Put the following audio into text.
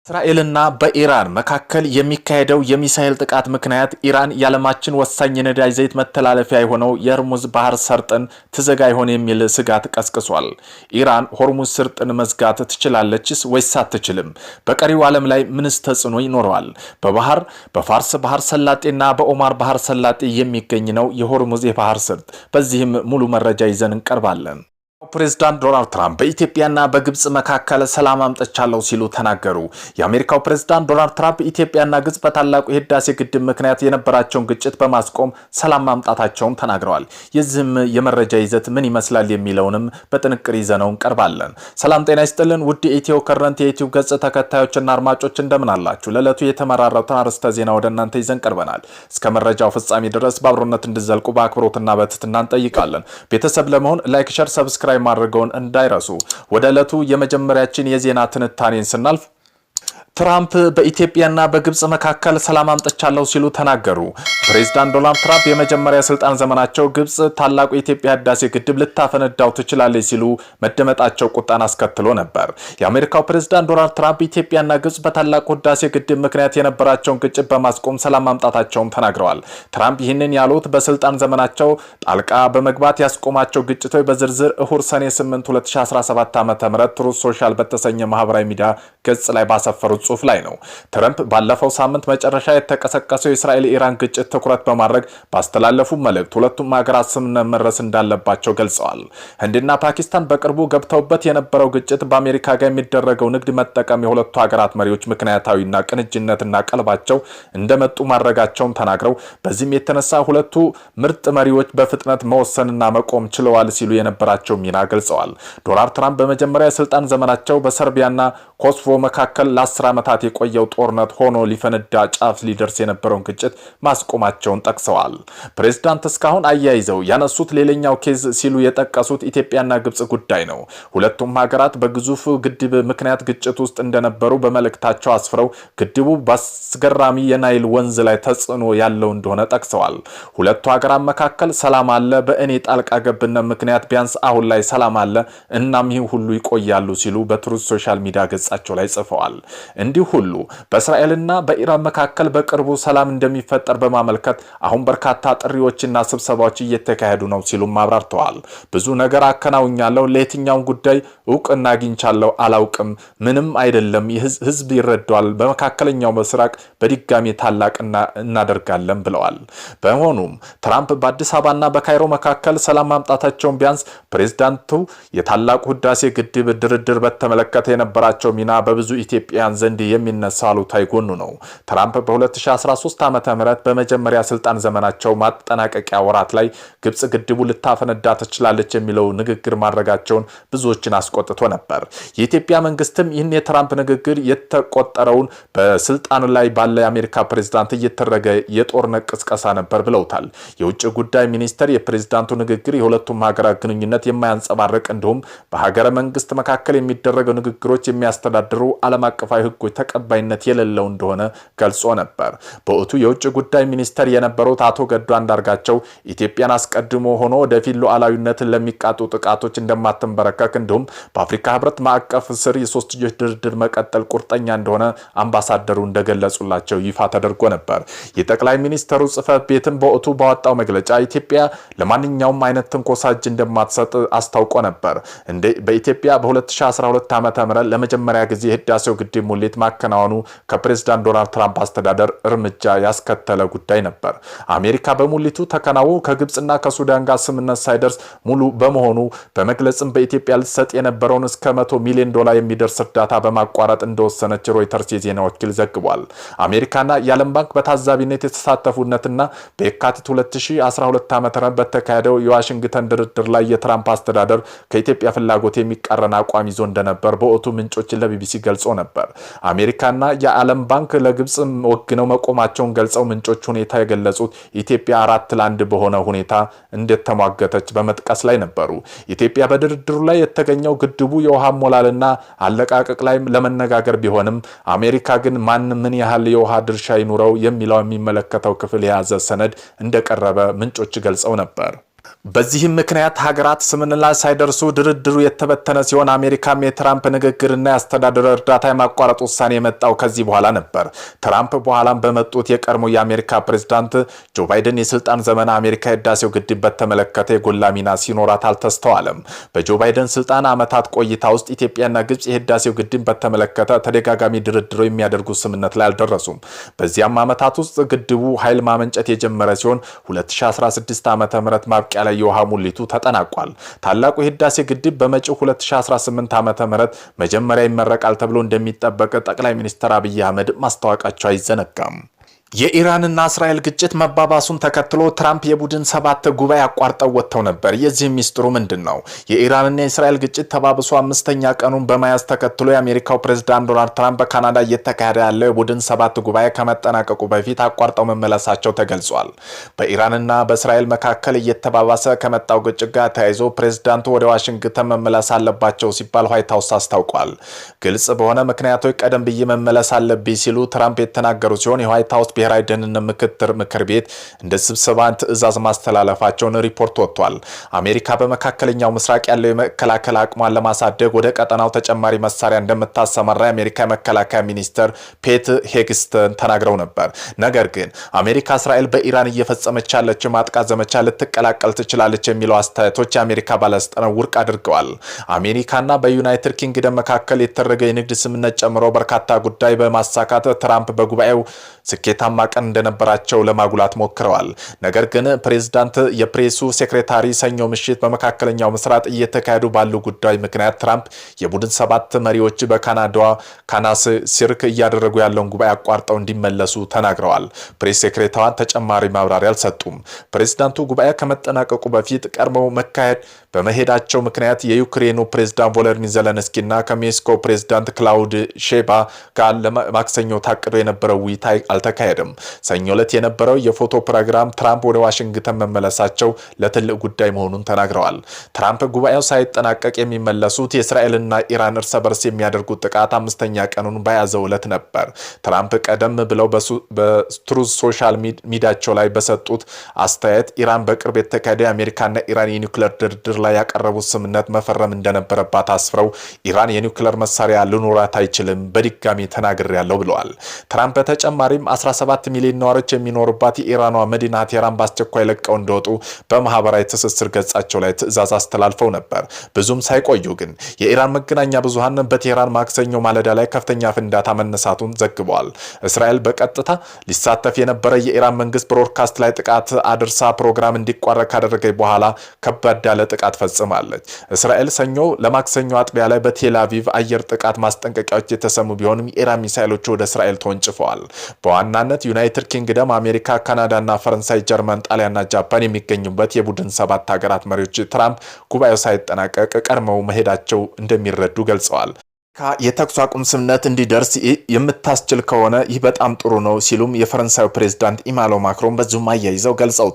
እስራኤልና በኢራን መካከል የሚካሄደው የሚሳኤል ጥቃት ምክንያት ኢራን የዓለማችን ወሳኝ የነዳጅ ዘይት መተላለፊያ የሆነው የሆርሙዝ ባህር ሰርጥን ትዘጋ ይሆን የሚል ስጋት ቀስቅሷል። ኢራን ሆርሙዝ ሰርጥን መዝጋት ትችላለችስ ወይስ አትችልም? በቀሪው ዓለም ላይ ምንስ ተጽዕኖ ይኖረዋል? በፋርስ ባህር ሰላጤና በኦማር ባህር ሰላጤ የሚገኝ ነው የሆርሙዝ የባህር ሰርጥ። በዚህም ሙሉ መረጃ ይዘን እንቀርባለን። ፕሬዝዳንት ዶናልድ ትራምፕ በኢትዮጵያና በግብጽ መካከል ሰላም አምጥቻለሁ ሲሉ ተናገሩ። የአሜሪካው ፕሬዝዳንት ዶናልድ ትራምፕ ኢትዮጵያና ግብጽ በታላቁ የህዳሴ ግድብ ምክንያት የነበራቸውን ግጭት በማስቆም ሰላም ማምጣታቸውን ተናግረዋል። የዚህም የመረጃ ይዘት ምን ይመስላል የሚለውንም በጥንቅር ይዘነው እንቀርባለን። ሰላም ጤና ይስጥልን ውድ ኢትዮ ከረንት የዩቲዩብ ገጽ ተከታዮችና አድማጮች እንደምን አላችሁ? ለዕለቱ የተመራረጡትን አርዕስተ ዜና ወደ እናንተ ይዘን ቀርበናል። እስከ መረጃው ፍጻሜ ድረስ በአብሮነት እንድትዘልቁ በአክብሮትና በትህትና እንጠይቃለን። ቤተሰብ ለመሆን ላይክ፣ ሼር፣ ሰብስክራይብ ማድረገውን እንዳይረሱ። ወደ ዕለቱ የመጀመሪያችን የዜና ትንታኔን ስናልፍ ትራምፕ በኢትዮጵያና በግብጽ መካከል ሰላም አምጥቻለሁ ሲሉ ተናገሩ። ፕሬዝዳንት ዶናልድ ትራምፕ የመጀመሪያ ስልጣን ዘመናቸው ግብጽ ታላቁ የኢትዮጵያ ህዳሴ ግድብ ልታፈነዳው ትችላለች ሲሉ መደመጣቸው ቁጣን አስከትሎ ነበር። የአሜሪካው ፕሬዝዳንት ዶናልድ ትራምፕ ኢትዮጵያና ግብጽ በታላቁ ህዳሴ ግድብ ምክንያት የነበራቸውን ግጭት በማስቆም ሰላም ማምጣታቸውን ተናግረዋል። ትራምፕ ይህንን ያሉት በስልጣን ዘመናቸው ጣልቃ በመግባት ያስቆማቸው ግጭቶች በዝርዝር እሁድ ሰኔ 8 2017 ዓ.ም ትሩዝ ሶሻል በተሰኘ ማህበራዊ ሚዲያ ገጽ ላይ ባሰፈሩት ጽሑፍ ላይ ነው። ትራምፕ ባለፈው ሳምንት መጨረሻ የተቀሰቀሰው የእስራኤል ኢራን ግጭት ትኩረት በማድረግ ባስተላለፉ መልእክት ሁለቱም ሀገራት ስምምነት መድረስ እንዳለባቸው ገልጸዋል። ህንድና ፓኪስታን በቅርቡ ገብተውበት የነበረው ግጭት በአሜሪካ ጋር የሚደረገው ንግድ መጠቀም የሁለቱ ሀገራት መሪዎች ምክንያታዊና ቅንጅነትና ቀልባቸው እንደመጡ ማድረጋቸውን ተናግረው በዚህም የተነሳ ሁለቱ ምርጥ መሪዎች በፍጥነት መወሰንና መቆም ችለዋል ሲሉ የነበራቸው ሚና ገልጸዋል። ዶናልድ ትራምፕ በመጀመሪያ የስልጣን ዘመናቸው በሰርቢያና ኮሶቮ መካከል ለ10 ዓመታት የቆየው ጦርነት ሆኖ ሊፈነዳ ጫፍ ሊደርስ የነበረውን ግጭት ማስቆማቸውን ጠቅሰዋል። ፕሬዝዳንት እስካሁን አያይዘው ያነሱት ሌላኛው ኬዝ ሲሉ የጠቀሱት ኢትዮጵያና ግብጽ ጉዳይ ነው። ሁለቱም ሀገራት በግዙፍ ግድብ ምክንያት ግጭት ውስጥ እንደነበሩ በመልእክታቸው አስፍረው ግድቡ በአስገራሚ የናይል ወንዝ ላይ ተጽዕኖ ያለው እንደሆነ ጠቅሰዋል። ሁለቱ ሀገራት መካከል ሰላም አለ፣ በእኔ ጣልቃ ገብነት ምክንያት ቢያንስ አሁን ላይ ሰላም አለ፣ እናም ይህ ሁሉ ይቆያሉ ሲሉ በትሩዝ ሶሻል ሚዲያ ገጻቸው ላይ ጽፈዋል። እንዲሁ ሁሉ በእስራኤልና በኢራን መካከል በቅርቡ ሰላም እንደሚፈጠር በማመልከት አሁን በርካታ ጥሪዎችና ስብሰባዎች እየተካሄዱ ነው ሲሉም አብራርተዋል። ብዙ ነገር አከናውኛለሁ፣ ለየትኛው ጉዳይ እውቅና አግኝቻለሁ አላውቅም፣ ምንም አይደለም፣ ህዝብ ይረዳዋል፣ በመካከለኛው ምስራቅ በድጋሚ ታላቅ እናደርጋለን ብለዋል። በመሆኑም ትራምፕ በአዲስ አበባና በካይሮ መካከል ሰላም ማምጣታቸውን ቢያንስ ፕሬዝዳንቱ የታላቁ ህዳሴ ግድብ ድርድር በተመለከተ የነበራቸው ሚና በብዙ ኢትዮጵያን ዘንድ የሚነሳ አሉታዊ ጎኑ ነው። ትራምፕ በ2013 ዓ.ም በመጀመሪያ ስልጣን ዘመናቸው ማጠናቀቂያ ወራት ላይ ግብጽ ግድቡ ልታፈነዳ ትችላለች የሚለው ንግግር ማድረጋቸውን ብዙዎችን አስቆጥቶ ነበር። የኢትዮጵያ መንግስትም ይህን የትራምፕ ንግግር የተቆጠረውን በስልጣን ላይ ባለ የአሜሪካ ፕሬዝዳንት እየተደረገ የጦርነት ቅስቀሳ ነበር ብለውታል። የውጭ ጉዳይ ሚኒስተር የፕሬዝዳንቱ ንግግር የሁለቱም ሀገራት ግንኙነት የማያንጸባርቅ እንዲሁም በሀገረ መንግስት መካከል የሚደረገው ንግግሮች የሚያስተዳድሩ ዓለም አቀፋዊ ህጎች ተቀባይነት የሌለው እንደሆነ ገልጾ ነበር። በወቅቱ የውጭ ጉዳይ ሚኒስተር የነበሩት አቶ ገዱ አንዳርጋቸው ኢትዮጵያን አስቀድሞ ሆኖ ወደፊት ሉዓላዊነትን ለሚቃጡ ጥቃቶች እንደማትንበረከክ እንዲሁም በአፍሪካ ህብረት ማዕቀፍ ስር የሶስትዮሽ ድርድር መቀጠል ቁርጠኛ እንደሆነ አምባሳደሩ እንደገለጹላቸው ይፋ ተደርጎ ነበር። የጠቅላይ ሚኒስተሩ ጽህፈት ቤትም በወቅቱ ባወጣው መግለጫ ኢትዮጵያ ለማንኛውም አይነት ትንኮሳ እጅ እንደማትሰጥ አስታውቆ ነበር። በኢትዮጵያ በ2012 ዓ.ም ለመጀመሪያ ጊዜ የህዳሴው ግድብ ሙሌት ማከናወኑ ከፕሬዝዳንት ዶናልድ ትራምፕ አስተዳደር እርምጃ ያስከተለ ጉዳይ ነበር። አሜሪካ በሙሌቱ ተከናውኖ ከግብጽና ከሱዳን ጋር ስምምነት ሳይደርስ ሙሉ በመሆኑ በመግለጽም በኢትዮጵያ ልትሰጥ የነበረውን እስከ $100 ሚሊዮን የሚደርስ እርዳታ በማቋረጥ እንደወሰነች ሮይተርስ የዜና ወኪል ዘግቧል። አሜሪካና የዓለም ባንክ በታዛቢነት የተሳተፉነትና በየካቲት 2012 ዓ.ም በተካሄደው የዋሽንግተን ድርድር ላይ የትራምፕ አስተዳደር ከኢትዮጵያ ፍላጎት የሚቃረን አቋም ይዞ እንደነበር በወቅቱ ምንጮች ለቢቢሲ ገልጾ ነበር። አሜሪካና የዓለም ባንክ ለግብጽ ወግነው መቆማቸውን ገልጸው ምንጮች ሁኔታ የገለጹት ኢትዮጵያ 4-1 በሆነ ሁኔታ እንደተሟገተች በመጥቀስ ላይ ነበሩ። ኢትዮጵያ በድርድሩ ላይ የተገኘው ግድቡ የውሃ ሞላልና አለቃቀቅ ላይ ለመነጋገር ቢሆንም አሜሪካ ግን ማን ምን ያህል የውሃ ድርሻ ይኑረው የሚለው የሚመለከተው ክፍል የያዘ ሰነድ እንደቀረበ ምንጮች ገልጸው ነበር። በዚህም ምክንያት ሀገራት ስምምነት ላይ ሳይደርሱ ድርድሩ የተበተነ ሲሆን አሜሪካም የትራምፕ ንግግርና የአስተዳደር እርዳታ የማቋረጥ ውሳኔ የመጣው ከዚህ በኋላ ነበር። ትራምፕ በኋላም በመጡት የቀድሞ የአሜሪካ ፕሬዝዳንት ጆ ባይደን የስልጣን ዘመን አሜሪካ የህዳሴው ግድብ በተመለከተ የጎላ ሚና ሲኖራት አልተስተዋለም። በጆ ባይደን ስልጣን ዓመታት ቆይታ ውስጥ ኢትዮጵያና ግብጽ የህዳሴው ግድብ በተመለከተ ተደጋጋሚ ድርድሮ የሚያደርጉ ስምምነት ላይ አልደረሱም። በዚያም ዓመታት ውስጥ ግድቡ ኃይል ማመንጨት የጀመረ ሲሆን 2016 ዓ.ም ማብቂያ ላይ የውሃ ሙሊቱ ተጠናቋል። ታላቁ የህዳሴ ግድብ በመጪው 2018 ዓ.ም መጀመሪያ ይመረቃል ተብሎ እንደሚጠበቅ ጠቅላይ ሚኒስትር አብይ አህመድ ማስታወቃቸው አይዘነጋም። የኢራንና እስራኤል ግጭት መባባሱን ተከትሎ ትራምፕ የቡድን ሰባት ጉባኤ አቋርጠው ወጥተው ነበር። የዚህ ሚስጥሩ ምንድነው? የኢራንና የእስራኤል ግጭት ተባብሶ አምስተኛ ቀኑን በመያዝ ተከትሎ የአሜሪካው ፕሬዝዳንት ዶናልድ ትራምፕ በካናዳ እየተካሄደ ያለው የቡድን ሰባት ጉባኤ ከመጠናቀቁ በፊት አቋርጠው መመለሳቸው ተገልጿል። በኢራንና በእስራኤል መካከል እየተባባሰ ከመጣው ግጭት ጋር ተያይዞ ፕሬዝዳንቱ ወደ ዋሽንግተን መመለስ አለባቸው ሲባል ዋይት ሃውስ አስታውቋል። ግልጽ በሆነ ምክንያቶች ቀደም ብዬ መመለስ አለብኝ ሲሉ ትራምፕ የተናገሩ ሲሆን የዋይት ሃውስ ብሔራዊ ደህንነት ምክር ቤት እንደ ስብሰባ ትዕዛዝ ማስተላለፋቸውን ሪፖርት ወጥቷል። አሜሪካ በመካከለኛው ምስራቅ ያለው የመከላከል አቅሟን ለማሳደግ ወደ ቀጠናው ተጨማሪ መሳሪያ እንደምታሰማራ የአሜሪካ የመከላከያ ሚኒስትር ፔት ሄግስተን ተናግረው ነበር። ነገር ግን አሜሪካ እስራኤል በኢራን እየፈጸመች ያለችው ማጥቃት ዘመቻ ልትቀላቀል ትችላለች የሚለው አስተያየቶች የአሜሪካ ባለስልጣናት ውድቅ አድርገዋል። አሜሪካና በዩናይትድ ኪንግደም መካከል የተደረገ የንግድ ስምምነት ጨምሮ በርካታ ጉዳይ በማሳካት ትራምፕ በጉባኤው ስኬታማ ቀን እንደነበራቸው ለማጉላት ሞክረዋል። ነገር ግን ፕሬዝዳንት የፕሬሱ ሴክሬታሪ ሰኞ ምሽት በመካከለኛው ምስራቅ እየተካሄዱ ባሉ ጉዳዮች ምክንያት ትራምፕ የቡድን ሰባት መሪዎች በካናዳዋ ካናስ ሲርክ እያደረጉ ያለውን ጉባኤ አቋርጠው እንዲመለሱ ተናግረዋል። ፕሬስ ሴክሬታሪዋ ተጨማሪ ማብራሪያ አልሰጡም። ፕሬዝዳንቱ ጉባኤ ከመጠናቀቁ በፊት ቀድመው መካሄድ በመሄዳቸው ምክንያት የዩክሬኑ ፕሬዝዳንት ቮሎዲሚር ዜሌንስኪና ከሜክሲኮ ፕሬዝዳንት ክላውድ ሼባ ጋር ለማክሰኞ ታቅዶ የነበረው ውይይት አልተካሄደም። ሰኞ ዕለት የነበረው የፎቶ ፕሮግራም ትራምፕ ወደ ዋሽንግተን መመለሳቸው ለትልቅ ጉዳይ መሆኑን ተናግረዋል። ትራምፕ ጉባኤው ሳይጠናቀቅ የሚመለሱት የእስራኤልና ኢራን እርስ በርስ የሚያደርጉት ጥቃት አምስተኛ ቀኑን በያዘው ዕለት ነበር። ትራምፕ ቀደም ብለው በትሩዝ ሶሻል ሚዲያቸው ላይ በሰጡት አስተያየት ኢራን በቅርብ የተካሄደ የአሜሪካና ኢራን የኒውክሌር ድርድር ላይ ያቀረቡት ስምምነት መፈረም እንደነበረባት አስፍረው ኢራን የኒውክሌር መሳሪያ ልኖራት አይችልም በድጋሚ ተናግሬያለሁ ብለዋል። ትራምፕ በተጨማሪም 17 ሚሊዮን ነዋሪዎች የሚኖሩባት የኢራኗ መዲና ቴህራን በአስቸኳይ ለቀው እንደወጡ በማህበራዊ ትስስር ገጻቸው ላይ ትዕዛዝ አስተላልፈው ነበር። ብዙም ሳይቆዩ ግን የኢራን መገናኛ ብዙሃን በቴህራን ማክሰኞ ማለዳ ላይ ከፍተኛ ፍንዳታ መነሳቱን ዘግበዋል። እስራኤል በቀጥታ ሊሳተፍ የነበረ የኢራን መንግስት ብሮድካስት ላይ ጥቃት አድርሳ ፕሮግራም እንዲቋረጥ ካደረገች በኋላ ከባድ ያለ ጥቃት ፈጽማለች። እስራኤል ሰኞ ለማክሰኞ አጥቢያ ላይ በቴል አቪቭ አየር ጥቃት ማስጠንቀቂያዎች የተሰሙ ቢሆንም የኢራን ሚሳኤሎች ወደ እስራኤል ተወንጭፈዋል። በዋናነት ዩናይትድ ኪንግደም፣ አሜሪካ፣ ካናዳና ፈረንሳይ፣ ጀርመን፣ ጣሊያንና ጃፓን የሚገኙበት የቡድን ሰባት ሀገራት መሪዎች ትራምፕ ጉባኤው ሳይጠናቀቅ ቀድመው መሄዳቸው እንደሚረዱ ገልጸዋል። የተኩስ አቁም ስምምነት እንዲደርስ የምታስችል ከሆነ ይህ በጣም ጥሩ ነው ሲሉም የፈረንሳዩ ፕሬዝዳንት ኢማኑኤል ማክሮን በዙም አያይዘው ገልጸውታል።